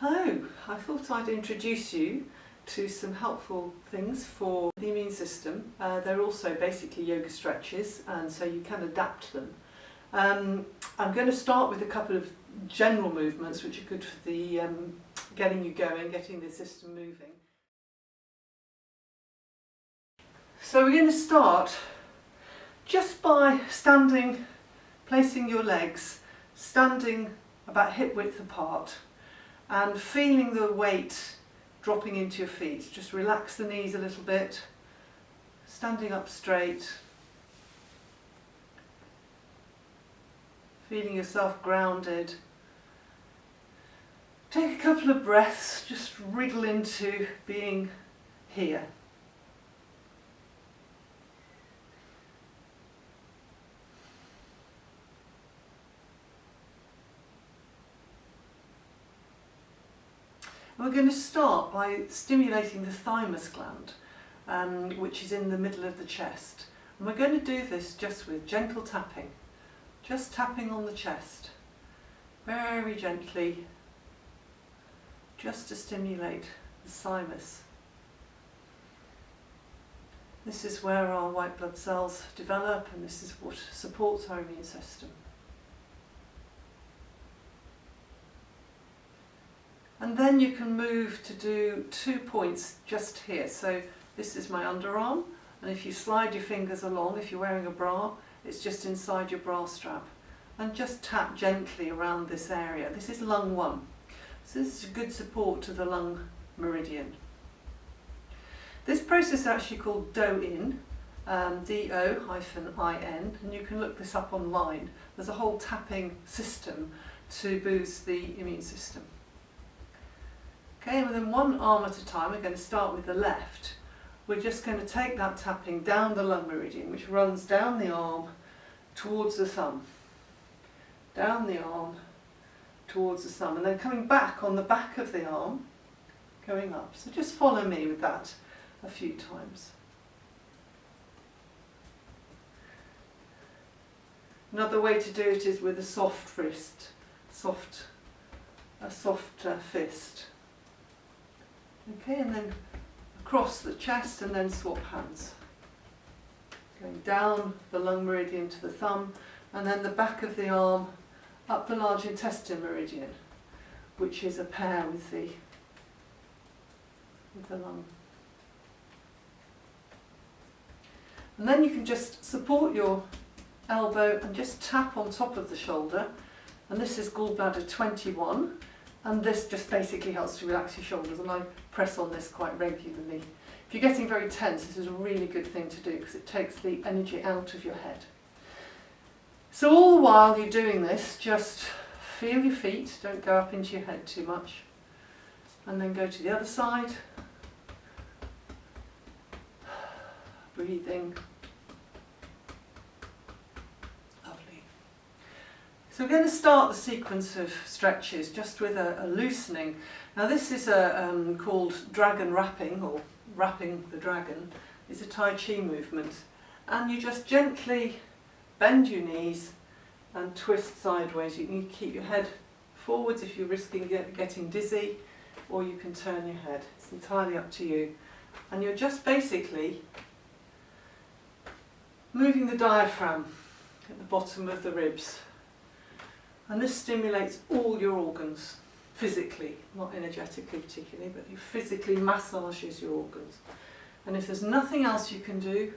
Hello, I thought I'd introduce you to some helpful things for the immune system. They're also basically yoga stretches, and so you can adapt them. I'm going to start with a couple of general movements which are good for the getting you going, getting the system moving. So we're going to start just by standing, placing your legs, standing about hip width apart and feeling the weight dropping into your feet. Just relax the knees a little bit, standing up straight, feeling yourself grounded. Take a couple of breaths, just wriggle into being here. We're going to start by stimulating the thymus gland, which is in the middle of the chest. And we're going to do this just with gentle tapping, just tapping on the chest, very gently, just to stimulate the thymus. This is where our white blood cells develop, and this is what supports our immune system. And then you can move to do 2 points just here. So this is my underarm, and if you slide your fingers along, if you're wearing a bra, it's just inside your bra strap. And just tap gently around this area. This is lung 1. So this is a good support to the lung meridian. This process is actually called Do-In, D-O-I-N, and you can look this up online. There's a whole tapping system to boost the immune system. Okay, and then one arm at a time, we're going to start with the left. We're just going to take that tapping down the lung meridian, which runs down the arm towards the thumb. Down the arm towards the thumb, and then coming back on the back of the arm, going up. So just follow me with that a few times. Another way to do it is with a soft wrist, a soft fist. Okay, and then across the chest and then swap hands. Going down the lung meridian to the thumb, and then the back of the arm up the large intestine meridian, which is a pair with the lung. And then you can just support your elbow and just tap on top of the shoulder, and this is gallbladder 21. And this just basically helps to relax your shoulders, and I press on this quite regularly. If you're getting very tense, this is a really good thing to do because it takes the energy out of your head. So all the while you're doing this, just feel your feet, don't go up into your head too much. And then go to the other side. Breathing. So we're going to start the sequence of stretches just with a loosening. Now this is called dragon wrapping, or wrapping the dragon. It's a Tai Chi movement. And you just gently bend your knees and twist sideways. You can keep your head forwards if you're risking getting dizzy, or you can turn your head. It's entirely up to you. And you're just basically moving the diaphragm at the bottom of the ribs. And this stimulates all your organs, physically, not energetically particularly, but it physically massages your organs. And if there's nothing else you can do,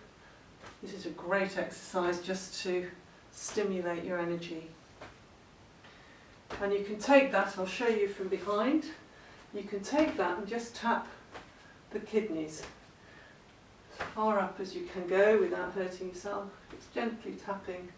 this is a great exercise just to stimulate your energy. And you can take that, I'll show you from behind, you can take that and just tap the kidneys as far up as you can go without hurting yourself. It's gently tapping.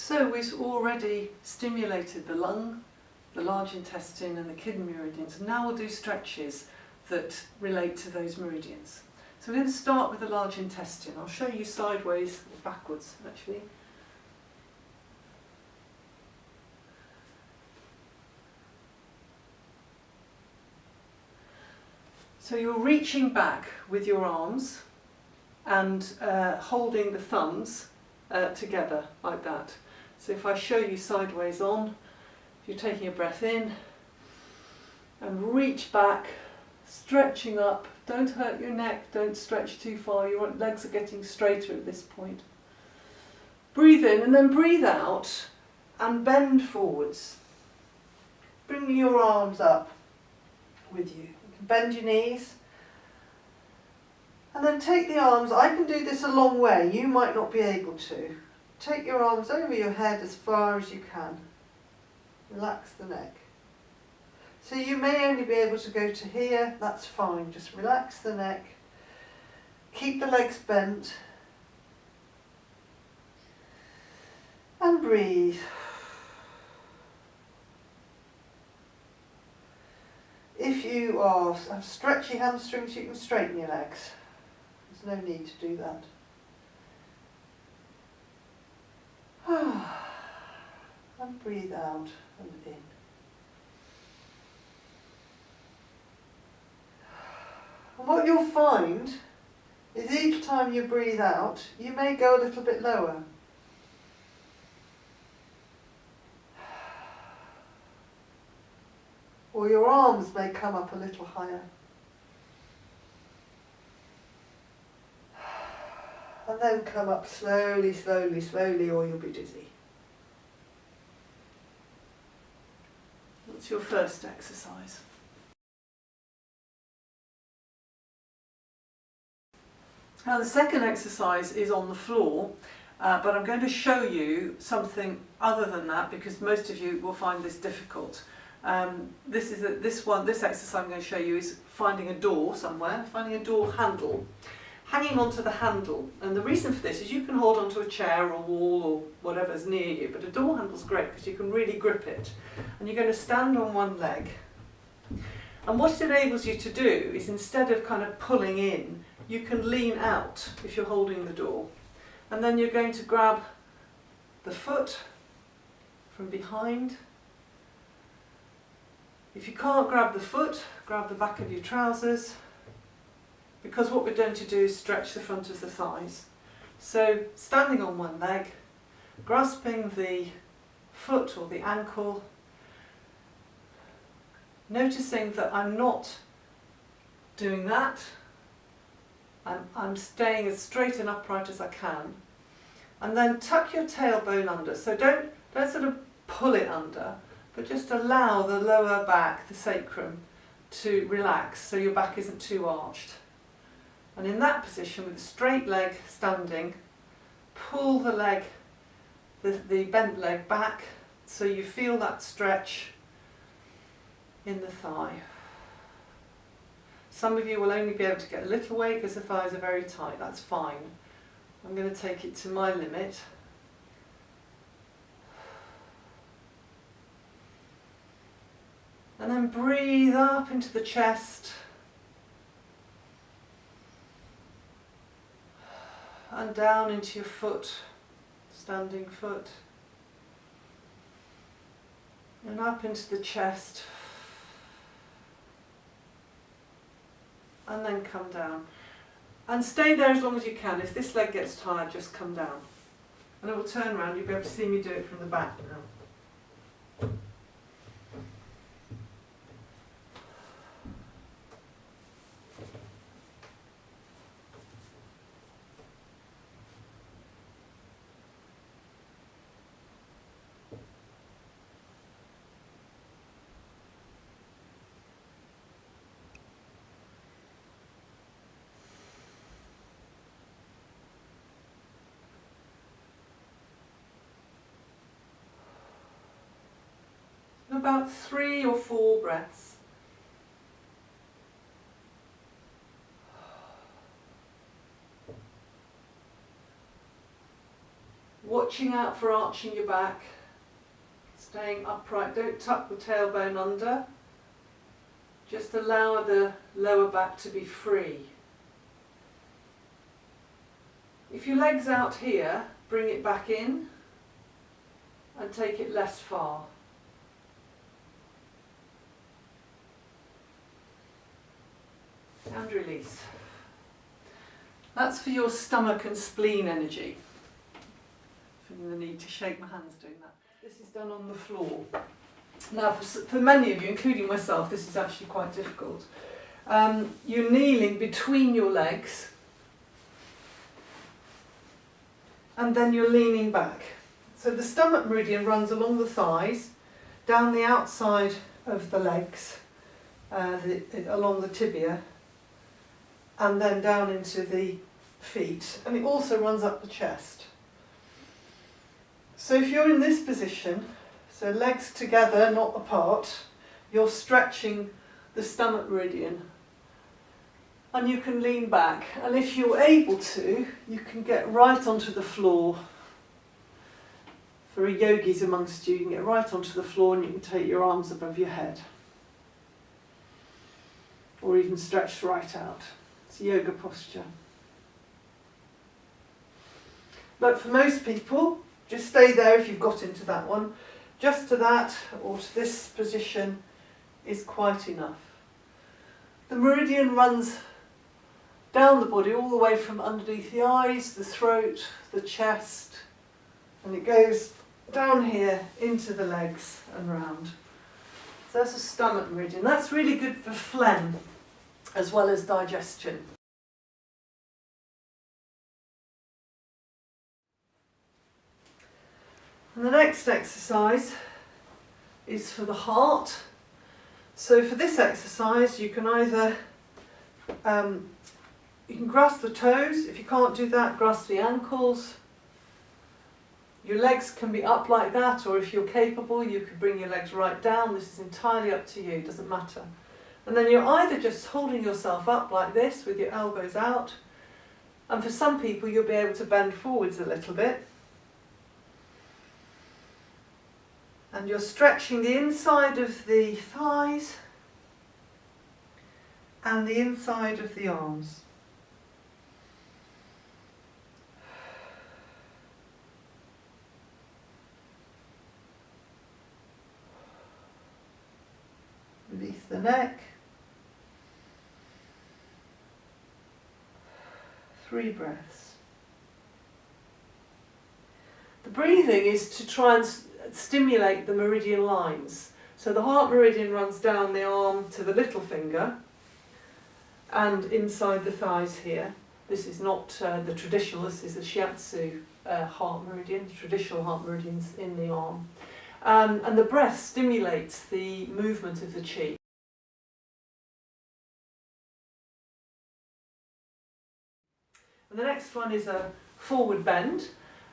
So we've already stimulated the lung, the large intestine and the kidney meridians, and now we'll do stretches that relate to those meridians. So we're going to start with the large intestine. I'll show you sideways or backwards actually. So you're reaching back with your arms and holding the thumbs together like that. So if I show you sideways on, if you're taking a breath in and reach back, stretching up, don't hurt your neck, don't stretch too far, your legs are getting straighter at this point. Breathe in and then breathe out and bend forwards. Bring your arms up with you. Bend your knees and then take the arms. I can do this a long way, you might not be able to. Take your arms over your head as far as you can. Relax the neck. So you may only be able to go to here, that's fine, just relax the neck. Keep the legs bent and breathe. If you have stretchy hamstrings, you can straighten your legs. There's no need to do that. And breathe out and in. And what you'll find is each time you breathe out, you may go a little bit lower. Or your arms may come up a little higher. And then come up slowly, slowly, slowly, or you'll be dizzy. That's your first exercise. Now the second exercise is on the floor, but I'm going to show you something other than that because most of you will find this difficult. This exercise I'm going to show you is finding a door somewhere, finding a door handle, hanging onto the handle. And the reason for this is you can hold onto a chair or a wall or whatever's near you, but a door handle's great because you can really grip it. And you're going to stand on one leg. And what it enables you to do is instead of kind of pulling in, you can lean out if you're holding the door. And then you're going to grab the foot from behind. If you can't grab the foot, grab the back of your trousers, because what we're going to do is stretch the front of the thighs. So standing on one leg, grasping the foot or the ankle, noticing that I'm not doing that, I'm staying as straight and upright as I can, and then tuck your tailbone under. So don't sort of pull it under, but just allow the lower back, the sacrum, to relax so your back isn't too arched. And in that position, with a straight leg standing, pull the leg, the bent leg back so you feel that stretch in the thigh. Some of you will only be able to get a little way because the thighs are very tight, that's fine. I'm going to take it to my limit. And then breathe up into the chest. And down into your foot, standing foot. And up into the chest. And then come down. And stay there as long as you can. If this leg gets tired, just come down. And it will turn around, you'll be able to see me do it from the back now. About 3 or 4 breaths. Watching out for arching your back, staying upright, don't tuck the tailbone under, just allow the lower back to be free. If your leg's out here, bring it back in and take it less far. And release. That's for your stomach and spleen energy. Feeling the need to shake my hands doing that. This is done on the floor. Now for many of you, including myself, this is actually quite difficult. You're kneeling between your legs and then you're leaning back. So the stomach meridian runs along the thighs, down the outside of the legs, along the tibia, and then down into the feet, and it also runs up the chest. So if you're in this position, so legs together, not apart, you're stretching the stomach meridian, and you can lean back, and if you're able to, you can get right onto the floor. For yogis amongst you, you can get right onto the floor and you can take your arms above your head, or even stretch right out. It's a yoga posture. But for most people, just stay there if you've got into that one. Just to that or to this position is quite enough. The meridian runs down the body all the way from underneath the eyes, the throat, the chest, and it goes down here into the legs and round. So that's a stomach meridian. That's really good for phlegm as well as digestion. And the next exercise is for the heart. So for this exercise you can either you can grasp the toes. If you can't do that, grasp the ankles. Your legs can be up like that, or if you're capable you can bring your legs right down. This is entirely up to you, it doesn't matter. And then you're either just holding yourself up like this with your elbows out, and for some people you'll be able to bend forwards a little bit. And you're stretching the inside of the thighs and the inside of the arms. Release the neck. 3 breaths. The breathing is to try and stimulate the meridian lines. So the heart meridian runs down the arm to the little finger and inside the thighs here. This is not the traditional, this is the Shiatsu heart meridian, the traditional heart meridians in the arm. And the breath stimulates the movement of the chi. And the next one is a forward bend.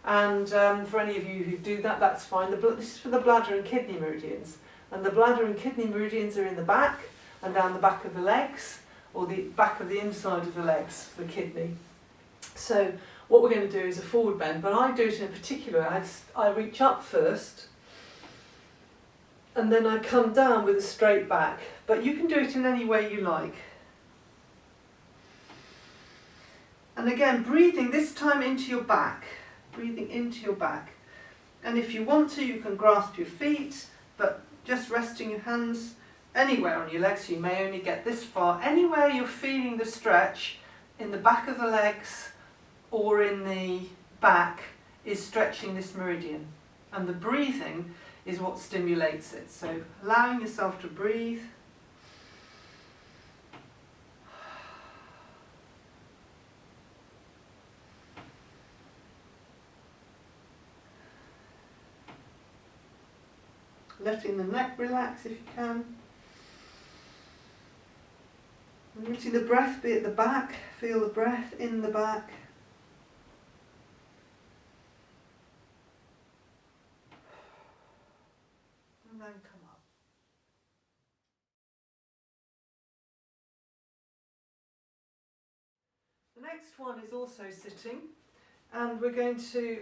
And for any of you who do that, that's fine. This is for the bladder and kidney meridians. And the bladder and kidney meridians are in the back and down the back of the legs, or the back of the inside of the legs for the kidney. So what we're going to do is a forward bend, but I do it in particular. I reach up first, and then I come down with a straight back. But you can do it in any way you like. And again, breathing this time into your back. Breathing into your back. And if you want to, you can grasp your feet, but just resting your hands anywhere on your legs, so you may only get this far. Anywhere you're feeling the stretch in the back of the legs or in the back is stretching this meridian. And the breathing is what stimulates it. So allowing yourself to breathe. Letting the neck relax if you can. And letting the breath be at the back. Feel the breath in the back. And then come up. The next one is also sitting, and we're going to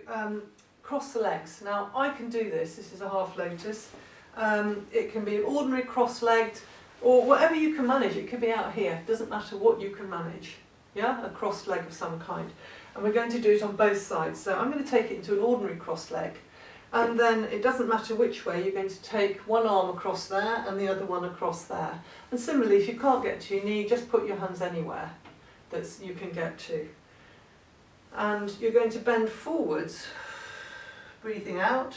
cross the legs. Now I can do this. This is a half lotus. It can be an ordinary cross-legged, or whatever you can manage. It could be out here. It doesn't matter what you can manage. Yeah, a crossed leg of some kind. And we're going to do it on both sides. So I'm going to take it into an ordinary cross leg. And then it doesn't matter which way, you're going to take one arm across there and the other one across there. And similarly, if you can't get to your knee, just put your hands anywhere that you can get to. And you're going to bend forwards, breathing out.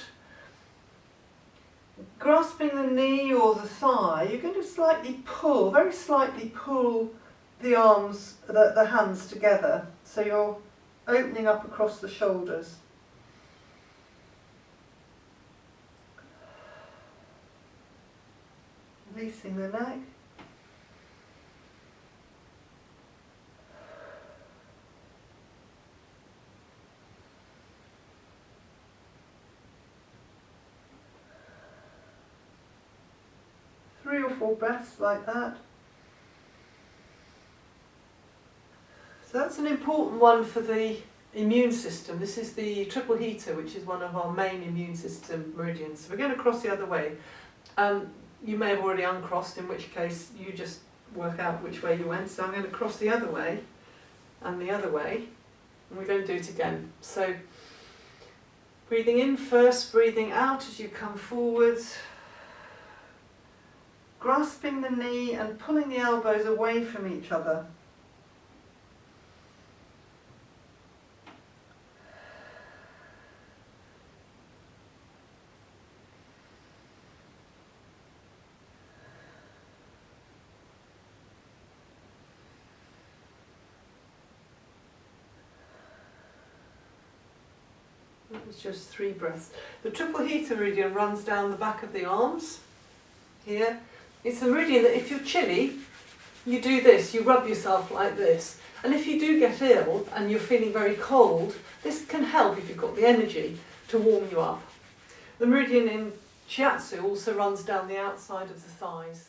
Grasping the knee or the thigh, you're going to slightly pull, very slightly pull the arms, the hands together. So you're opening up across the shoulders. Releasing the neck. Three or four breaths like that. So that's an important one for the immune system. This is the triple heater, which is one of our main immune system meridians. So we're going to cross the other way. You may have already uncrossed, in which case you just work out which way you went. So I'm going to cross the other way and the other way, and we're going to do it again. So breathing in first, breathing out as you come forwards, grasping the knee and pulling the elbows away from each other. That was just 3 breaths. The triple heater meridian runs down the back of the arms here. It's a meridian that if you're chilly, you do this, you rub yourself like this. And if you do get ill and you're feeling very cold, this can help if you've got the energy to warm you up. The meridian in Shiatsu also runs down the outside of the thighs.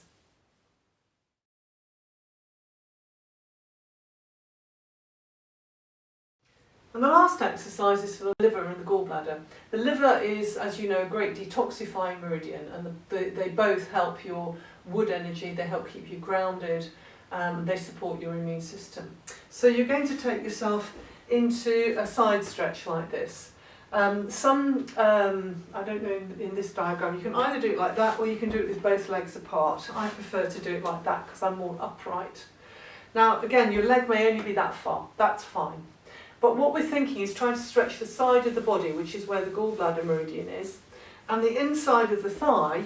And the last exercise is for the liver and the gallbladder. The liver is, as you know, a great detoxifying meridian, and they both help your wood energy, they help keep you grounded, they support your immune system. So you're going to take yourself into a side stretch like this. I don't know in this diagram, you can either do it like that or you can do it with both legs apart. I prefer to do it like that because I'm more upright. Now again, your leg may only be that far, that's fine. But what we're thinking is trying to stretch the side of the body, which is where the gallbladder meridian is, and the inside of the thigh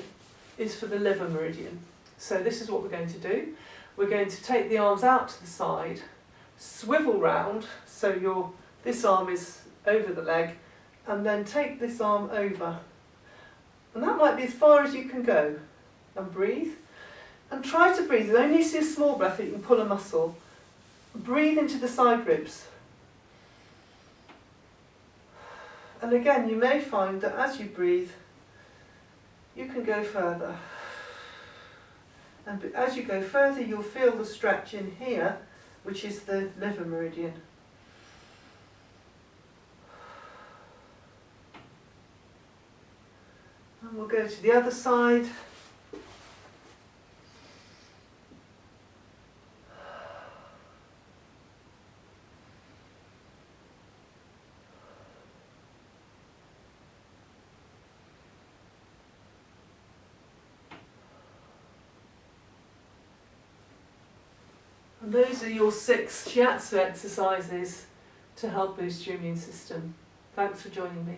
is for the liver meridian. So this is what we're going to do. We're going to take the arms out to the side, swivel round, so this arm is over the leg, and then take this arm over. And that might be as far as you can go. And breathe. And try to breathe. You only see a small breath that you can pull a muscle. Breathe into the side ribs. And again, you may find that as you breathe, you can go further. And as you go further, you'll feel the stretch in here, which is the liver meridian. And we'll go to the other side. And those are your 6 Shiatsu exercises to help boost your immune system. Thanks for joining me.